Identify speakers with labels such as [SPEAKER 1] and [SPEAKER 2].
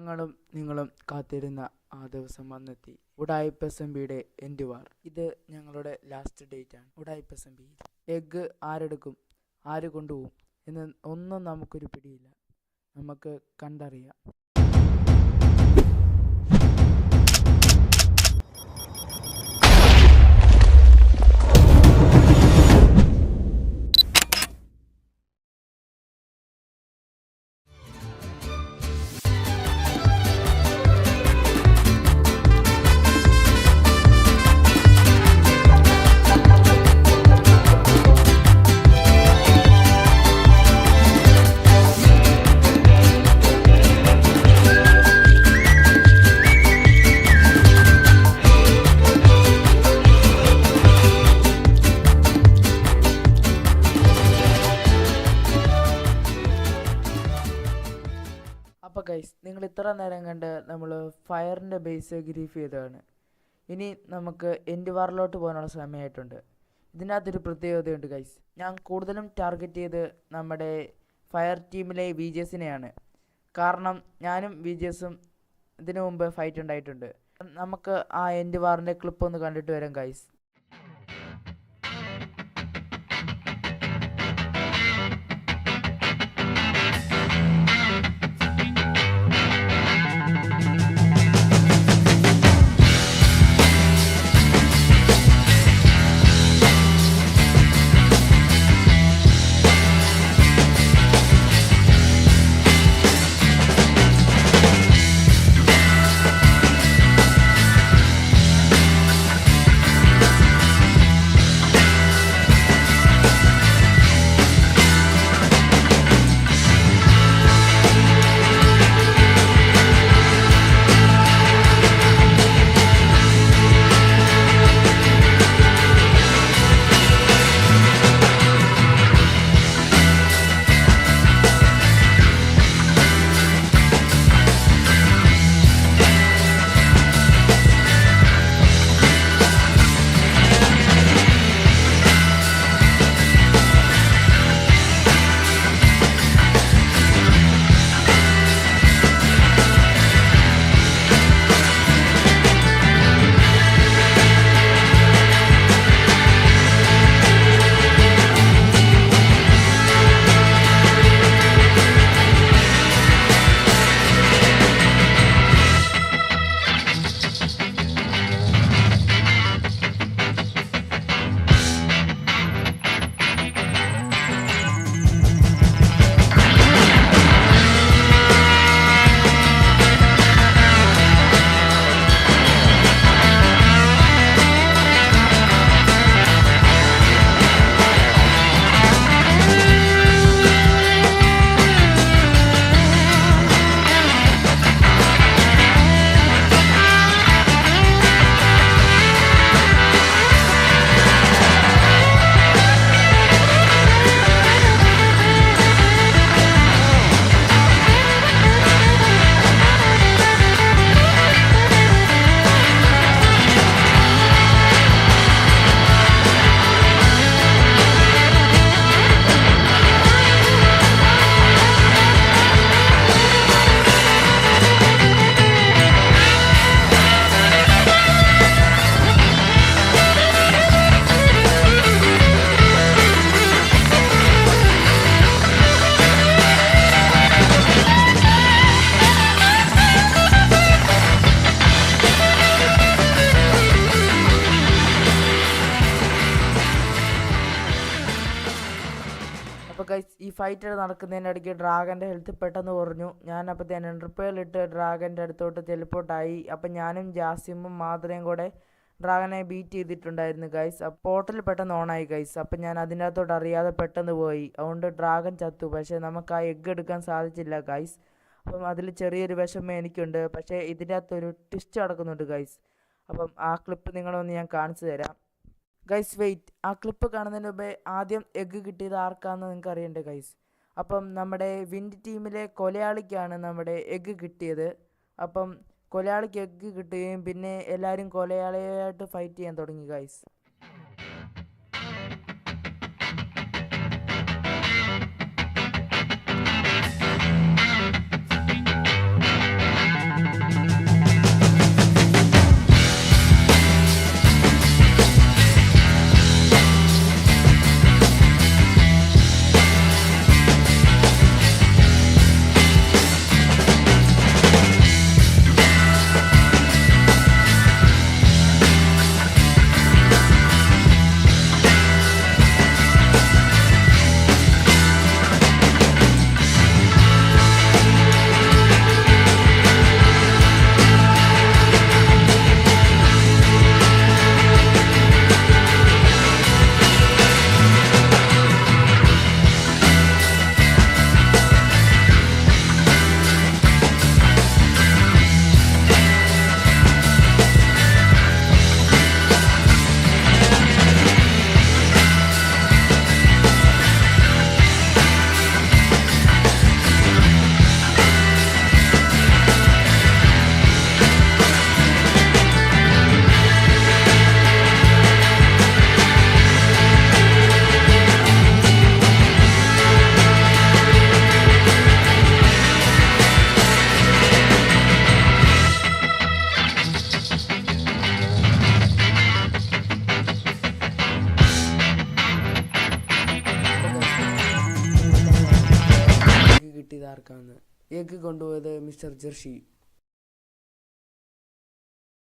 [SPEAKER 1] ഞങ്ങളും നിങ്ങളും കാത്തിരുന്ന ആ ദിവസം വന്നെത്തി. ഉഡായിപ്പ് എസ്എംബിയുടെ എൻഡ് വാർ. ഇത് ഞങ്ങളുടെ ലാസ്റ്റ് ഡേറ്റ് ആണ്. ഉഡായിപ്പ് എസ്എംബി എഗ്ഗ് ആരെടുക്കും, ആര് കൊണ്ടുപോകും എന്ന് ഒന്നും നമുക്കൊരു പിടിയില്ല. നമുക്ക് കണ്ടറിയാം. അപ്പോൾ ഗൈസ്, നിങ്ങൾ ഇത്ര നേരം കണ്ട് നമ്മൾ ഫയറിൻ്റെ ബേസ് ഗ്രീഫ് ചെയ്തതാണ്. ഇനി നമുക്ക് എൻഡ് വാറിലോട്ട് പോകാനുള്ള സമയമായിട്ടുണ്ട്. ഇതിനകത്തൊരു പ്രത്യേകതയുണ്ട് ഗൈസ്. ഞാൻ കൂടുതലും ടാർഗറ്റ് ചെയ്ത് നമ്മുടെ ഫയർ ടീമിലെ വിജേഴ്സിനെയാണ്. കാരണം ഞാനും വിജേഴ്സും ഇതിനു മുമ്പ് ഫൈറ്റ് ഉണ്ടായിട്ടുണ്ട്. നമുക്ക് ആ എൻഡ് വാറിൻ്റെ ക്ലിപ്പ് ഒന്ന് കണ്ടിട്ട് വരാം ഗൈസ്. ഗൈസ്, ഈ ഫൈറ്റ് നടക്കുന്നതിനിടയ്ക്ക് ഡ്രാഗൻ്റെ ഹെൽത്ത് പെട്ടെന്ന് കുറഞ്ഞു. ഞാൻ അപ്പോഴത്തേനും റിപ്പയറിലിട്ട് ഡ്രാഗൻ്റെ അടുത്തോട്ട് ടെലിപ്പോർട്ടായി. അപ്പം ഞാനും ജാസിമും മാത്രയും കൂടെ ഡ്രാഗനെ ബീറ്റ് ചെയ്തിട്ടുണ്ടായിരുന്നു ഗൈസ്. പോർട്ടൽ പെട്ടെന്ന് ഓണായി ഗൈസ്. അപ്പം ഞാൻ അതിൻ്റെ അകത്തോട്ട് അറിയാതെ പെട്ടെന്ന് പോയി. അതുകൊണ്ട് ഡ്രാഗൻ ചത്തു. പക്ഷേ നമുക്ക് ആ എഗ്ഗ് എടുക്കാൻ സാധിച്ചില്ല ഗൈസ്. അപ്പം അതിൽ ചെറിയൊരു വിഷമം എനിക്കുണ്ട്. പക്ഷേ ഇതിൻ്റെ അകത്തൊരു ട്വിസ്റ്റ് നടക്കുന്നുണ്ട് ഗൈസ്. അപ്പം ആ ക്ലിപ്പ് നിങ്ങളൊന്ന് ഞാൻ കാണിച്ചു തരാം ഗൈസ്. വെയിറ്റ്, ആ ക്ലിപ്പ് കാണുന്നതിന് മുമ്പേ ആദ്യം എഗ്ഗ് കിട്ടിയത് ആർക്കാണെന്ന് നിങ്ങൾക്ക് അറിയണ്ടേ ഗൈസ്. അപ്പം നമ്മുടെ വിൻഡ് ടീമിലെ കൊലയാളിക്കാണ് നമ്മുടെ എഗ്ഗ് കിട്ടിയത്. അപ്പം കൊലയാളിക്ക് എഗ്ഗ് കിട്ടുകയും പിന്നെ എല്ലാവരും കൊലയാളിയായിട്ട് ഫൈറ്റ് ചെയ്യാൻ തുടങ്ങി ഗൈസ്. ആർക്കാണ്? എഗ്ഗ് കൊണ്ടുപോയത് മിസ്റ്റർ ജെർഷി.